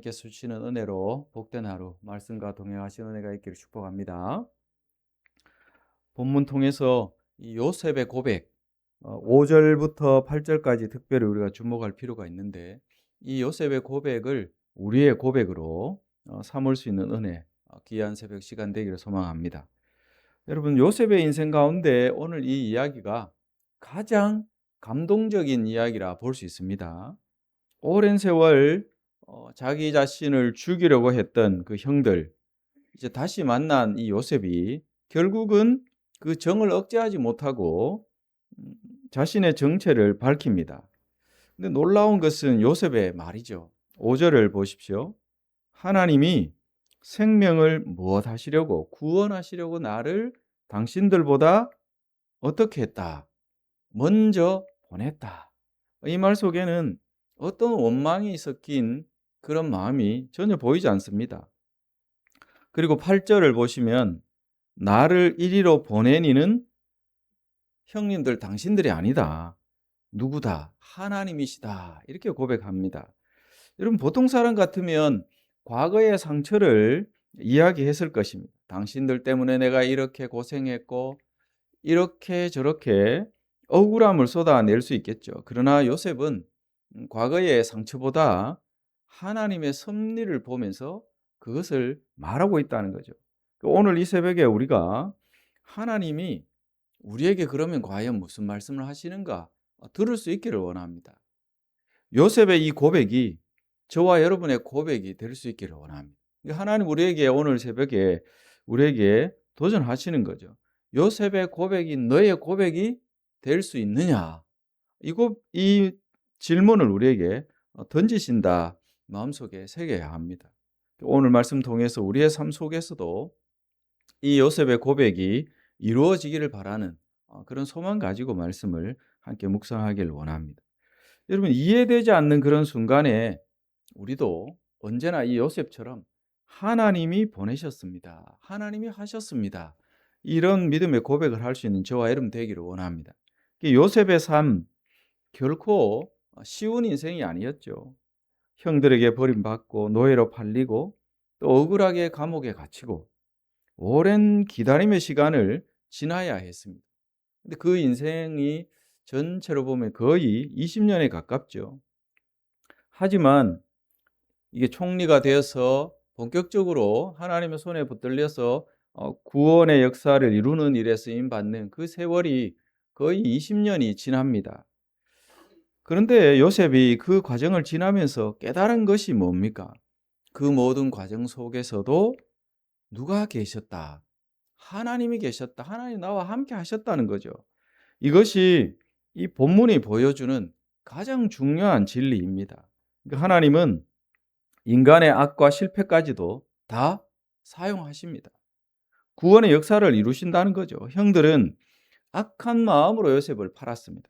하나님께서 주시는 은혜로 복된 하루 말씀과 동행하신 은혜가 있기를 축복합니다. 본문 통해서 이 요셉의 고백 5절부터 8절까지 특별히 우리가 주목할 필요가 있는데, 이 요셉의 고백을 우리의 고백으로 삼을 수 있는 은혜, 귀한 새벽 시간 되기를 소망합니다. 여러분, 요셉의 인생 가운데 오늘 이 이야기가 가장 감동적인 이야기라 볼 수 있습니다. 오랜 세월 자기 자신을 죽이려고 했던 그 형들, 이제 다시 만난 이 요셉이 결국은 그 정을 억제하지 못하고 음, 자신의 정체를 밝힙니다. 근데 놀라운 것은 요셉의 말이죠. 5절을 보십시오. 하나님이 생명을 무엇하시려고 구원하시려고 나를 당신들보다 어떻게 했다? 먼저 보냈다. 이 말 속에는 어떤 원망이 섞인 그런 마음이 전혀 보이지 않습니다. 그리고 8절을 보시면 나를 이리로 보내니는 형님들 당신들이 아니다. 누구다? 하나님이시다. 이렇게 고백합니다. 여러분, 보통 사람 같으면 과거의 상처를 이야기했을 것입니다. 당신들 때문에 내가 이렇게 고생했고 이렇게 저렇게 억울함을 쏟아낼 수 있겠죠. 그러나 요셉은 과거의 상처보다 하나님의 섭리를 보면서 그것을 말하고 있다는 거죠. 오늘 이 새벽에 우리가 하나님이 우리에게 그러면 과연 무슨 말씀을 하시는가 들을 수 있기를 원합니다. 요셉의 이 고백이 저와 여러분의 고백이 될 수 있기를 원합니다. 하나님 우리에게 오늘 새벽에 우리에게 도전하시는 거죠. 요셉의 고백이 너의 고백이 될 수 있느냐? 이 질문을 우리에게 던지신다 마음속에 새겨야 합니다. 오늘 말씀 통해서 우리의 삶 속에서도 이 요셉의 고백이 이루어지기를 바라는 그런 소망 가지고 말씀을 함께 묵상하기를 원합니다. 여러분, 이해되지 않는 그런 순간에 우리도 언제나 이 요셉처럼 하나님이 보내셨습니다. 하나님이 하셨습니다. 이런 믿음의 고백을 할 수 있는 저와 여러분 되기를 원합니다. 요셉의 삶 결코 쉬운 인생이 아니었죠. 형들에게 버림받고 노예로 팔리고 또 억울하게 감옥에 갇히고 오랜 기다림의 시간을 지나야 했습니다. 근데 그 인생이 전체로 보면 거의 20년에 가깝죠. 하지만 이게 총리가 되어서 본격적으로 하나님의 손에 붙들려서 구원의 역사를 이루는 일에 쓰임 받는 그 세월이 거의 20년이 지납니다. 그런데 요셉이 그 과정을 지나면서 깨달은 것이 뭡니까? 그 모든 과정 속에서도 누가 계셨다? 하나님이 계셨다. 하나님 나와 함께 하셨다는 거죠. 이것이 이 본문이 보여주는 가장 중요한 진리입니다. 그러니까 하나님은 인간의 악과 실패까지도 다 사용하십니다. 구원의 역사를 이루신다는 거죠. 형들은 악한 마음으로 요셉을 팔았습니다.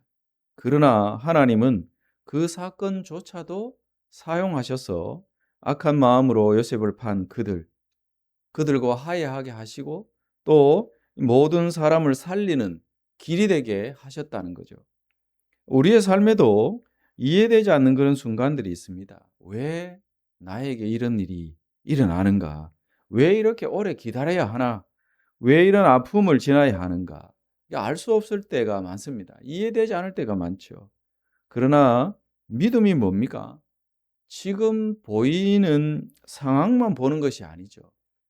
그러나 하나님은 그 사건조차도 사용하셔서 악한 마음으로 요셉을 판 그들과 화해하게 하시고 또 모든 사람을 살리는 길이 되게 하셨다는 거죠. 우리의 삶에도 이해되지 않는 그런 순간들이 있습니다. 왜 나에게 이런 일이 일어나는가? 왜 이렇게 오래 기다려야 하나? 왜 이런 아픔을 지나야 하는가? 알 수 없을 때가 많습니다. 이해되지 않을 때가 많죠. 그러나 믿음이 뭡니까? 지금 보이는 상황만 보는 것이 아니죠.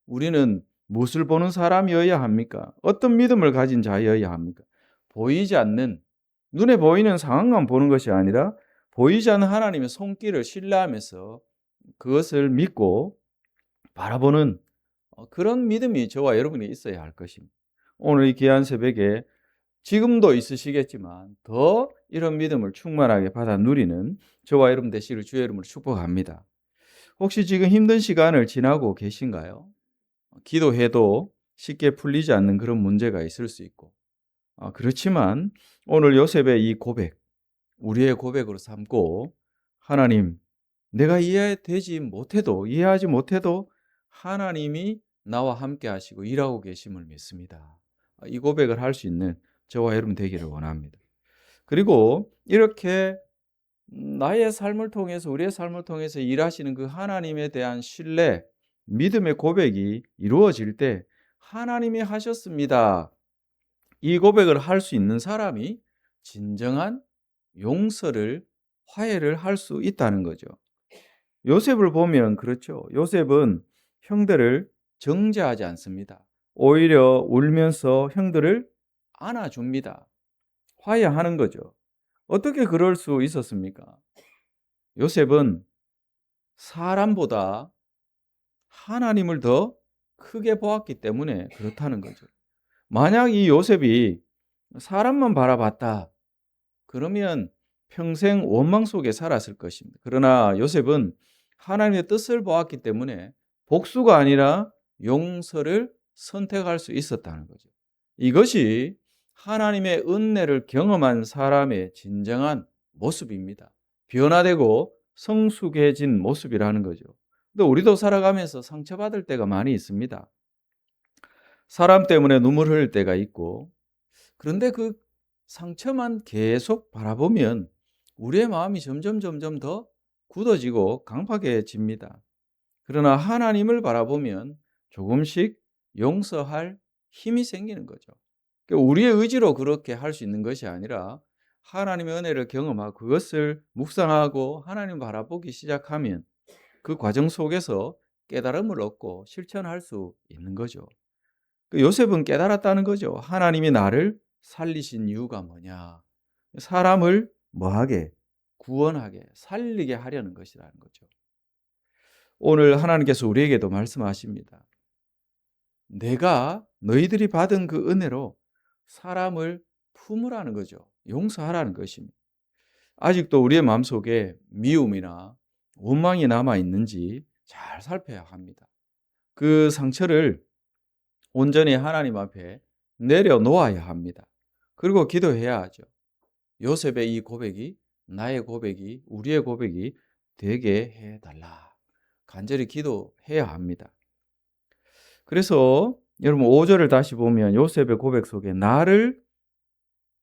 우리는 무엇을 보는 사람이어야 합니까? 어떤 믿음을 가진 자여야 합니까? 보이지 않는, 눈에 보이는 상황만 보는 것이 아니라 보이지 않는 하나님의 손길을 신뢰하면서 그것을 믿고 바라보는 그런 믿음이 저와 여러분이 있어야 할 것입니다. 오늘 이 귀한 새벽에 지금도 있으시겠지만 더 이런 믿음을 충만하게 받아 누리는 저와 여러분 되시기를 주의 이름으로 축복합니다. 혹시 지금 힘든 시간을 지나고 계신가요? 기도해도 쉽게 풀리지 않는 그런 문제가 있을 수 있고, 그렇지만 오늘 요셉의 이 고백, 우리의 고백으로 삼고 하나님, 내가 이해하지 못해도 하나님이 나와 함께 하시고 일하고 계심을 믿습니다. 이 고백을 할 수 있는 저와 여러분 되기를 원합니다. 그리고 이렇게 나의 삶을 통해서 우리의 삶을 통해서 일하시는 그 하나님에 대한 신뢰, 믿음의 고백이 이루어질 때 하나님이 하셨습니다. 이 고백을 할 수 있는 사람이 진정한 용서를 화해를 할 수 있다는 거죠. 요셉을 보면 그렇죠. 요셉은 형들을 정죄하지 않습니다. 오히려 울면서 형들을 안아줍니다. 화해하는 거죠. 어떻게 그럴 수 있었습니까? 요셉은 사람보다 하나님을 더 크게 보았기 때문에 그렇다는 거죠. 만약 이 요셉이 사람만 바라봤다, 그러면 평생 원망 속에 살았을 것입니다. 그러나 요셉은 하나님의 뜻을 보았기 때문에 복수가 아니라 용서를 선택할 수 있었다는 거죠. 이것이 하나님의 은혜를 경험한 사람의 진정한 모습입니다. 변화되고 성숙해진 모습이라는 거죠. 근데 우리도 살아가면서 상처받을 때가 많이 있습니다. 사람 때문에 눈물 흘릴 때가 있고, 그런데 그 상처만 계속 바라보면 우리의 마음이 점점 더 굳어지고 강팍해집니다. 그러나 하나님을 바라보면 조금씩 용서할 힘이 생기는 거죠. 그러니까 우리의 의지로 그렇게 할 수 있는 것이 아니라 하나님의 은혜를 경험하고 그것을 묵상하고 하나님 바라보기 시작하면 그 과정 속에서 깨달음을 얻고 실천할 수 있는 거죠. 그 요셉은 깨달았다는 거죠. 하나님이 나를 살리신 이유가 뭐냐? 사람을 뭐하게? 구원하게, 살리게 하려는 것이라는 거죠. 오늘 하나님께서 우리에게도 말씀하십니다. 내가 너희들이 받은 그 은혜로 사람을 품으라는 거죠. 용서하라는 것입니다. 아직도 우리의 마음속에 미움이나 원망이 남아 있는지 잘 살펴야 합니다. 그 상처를 온전히 하나님 앞에 내려놓아야 합니다. 그리고 기도해야 하죠. 요셉의 이 고백이 나의 고백이 우리의 고백이 되게 해달라. 간절히 기도해야 합니다. 그래서 여러분 5절을 다시 보면 요셉의 고백 속에 나를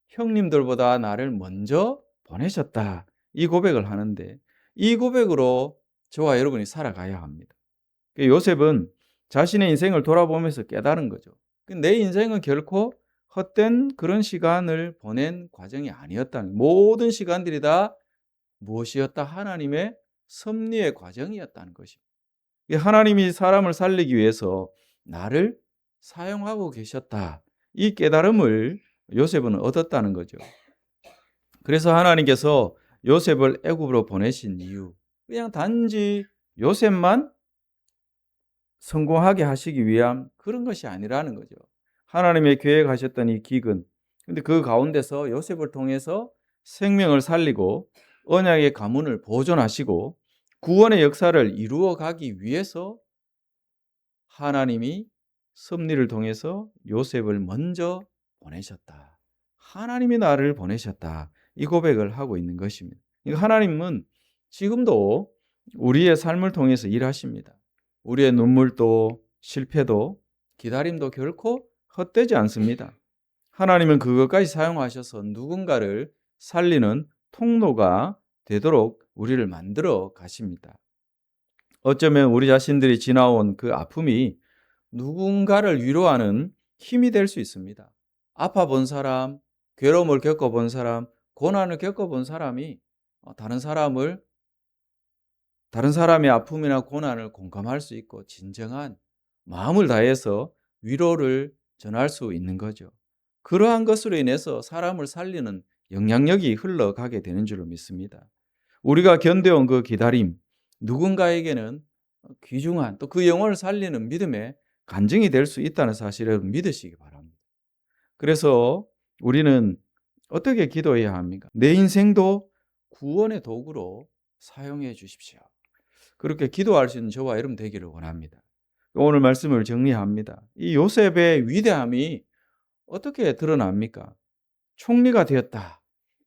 형님들보다 나를 먼저 보내셨다. 이 고백을 하는데 이 고백으로 저와 여러분이 살아가야 합니다. 요셉은 자신의 인생을 돌아보면서 깨달은 거죠. 내 인생은 결코 헛된 그런 시간을 보낸 과정이 아니었다는, 모든 시간들이 다 무엇이었다? 하나님의 섭리의 과정이었다는 것입니다. 하나님이 사람을 살리기 위해서 나를 사용하고 계셨다. 이 깨달음을 요셉은 얻었다는 거죠. 그래서 하나님께서 요셉을 애굽으로 보내신 이유, 그냥 단지 요셉만 성공하게 하시기 위한 그런 것이 아니라는 거죠. 하나님의 계획하셨던 이 기근, 근데 그 가운데서 요셉을 통해서 생명을 살리고 언약의 가문을 보존하시고 구원의 역사를 이루어 가기 위해서 하나님이 섭리를 통해서 요셉을 먼저 보내셨다. 하나님이 나를 보내셨다. 이 고백을 하고 있는 것입니다. 하나님은 지금도 우리의 삶을 통해서 일하십니다. 우리의 눈물도 실패도 기다림도 결코 헛되지 않습니다. 하나님은 그것까지 사용하셔서 누군가를 살리는 통로가 되도록 우리를 만들어 가십니다. 어쩌면 우리 자신들이 지나온 그 아픔이 누군가를 위로하는 힘이 될 수 있습니다. 아파 본 사람, 괴로움을 겪어본 사람, 고난을 겪어본 사람이 다른 사람의 아픔이나 고난을 공감할 수 있고 진정한 마음을 다해서 위로를 전할 수 있는 거죠. 그러한 것으로 인해서 사람을 살리는 영향력이 흘러가게 되는 줄로 믿습니다. 우리가 견뎌온 그 기다림, 누군가에게는 귀중한 또 그 영혼을 살리는 믿음의 간증이 될 수 있다는 사실을 믿으시기 바랍니다. 그래서 우리는 어떻게 기도해야 합니까? 내 인생도 구원의 도구로 사용해 주십시오. 그렇게 기도할 수 있는 저와 여러분 되기를 원합니다. 오늘 말씀을 정리합니다. 이 요셉의 위대함이 어떻게 드러납니까? 총리가 되었다.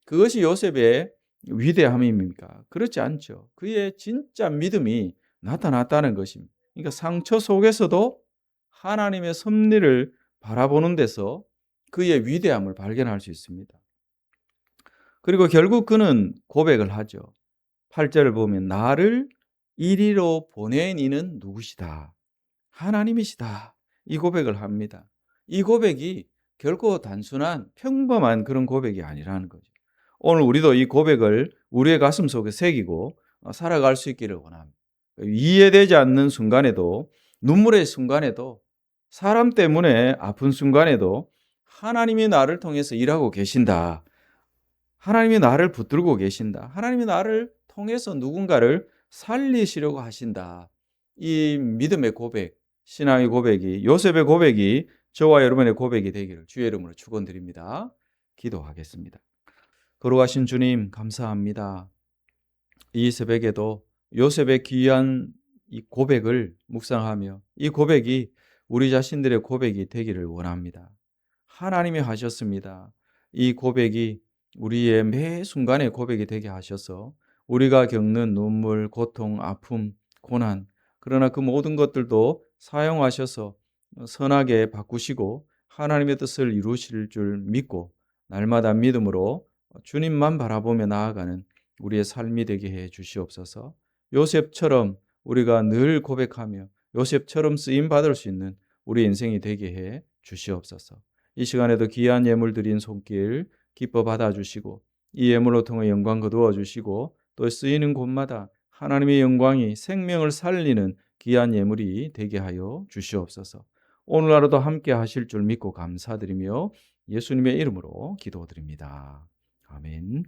그것이 요셉의 위대함입니까? 그렇지 않죠. 그의 진짜 믿음이 나타났다는 것입니다. 그러니까 상처 속에서도 하나님의 섭리를 바라보는 데서 그의 위대함을 발견할 수 있습니다. 그리고 결국 그는 고백을 하죠. 8 절을 보면 "나를 이리로 보낸 이는 누구시다. 하나님이시다." 이 고백을 합니다. 이 고백이 결코 단순한 평범한 그런 고백이 아니라는 거죠. 오늘 우리도 이 고백을 우리의 가슴속에 새기고 살아갈 수 있기를 원합니다. 이해되지 않는 순간에도, 눈물의 순간에도, 사람 때문에 아픈 순간에도 하나님이 나를 통해서 일하고 계신다. 하나님이 나를 붙들고 계신다. 하나님이 나를 통해서 누군가를 살리시려고 하신다. 이 믿음의 고백, 신앙의 고백이, 요셉의 고백이 저와 여러분의 고백이 되기를 주의 이름으로 축원드립니다. 기도하겠습니다. 거룩하신 주님, 감사합니다. 이 새벽에도 요셉의 귀한 이 고백을 묵상하며 이 고백이 우리 자신들의 고백이 되기를 원합니다. 하나님이 하셨습니다. 이 고백이 우리의 매 순간의 고백이 되게 하셔서 우리가 겪는 눈물, 고통, 아픔, 고난, 그러나 그 모든 것들도 사용하셔서 선하게 바꾸시고 하나님의 뜻을 이루실 줄 믿고 날마다 믿음으로 주님만 바라보며 나아가는 우리의 삶이 되게 해 주시옵소서. 요셉처럼 우리가 늘 고백하며 요셉처럼 쓰임 받을 수 있는 우리 인생이 되게 해 주시옵소서. 이 시간에도 귀한 예물 드린 손길 기뻐 받아주시고 이 예물로 통해 영광 거두어 주시고 또 쓰이는 곳마다 하나님의 영광이 생명을 살리는 귀한 예물이 되게 하여 주시옵소서. 오늘 하루도 함께 하실 줄 믿고 감사드리며 예수님의 이름으로 기도드립니다. 아멘.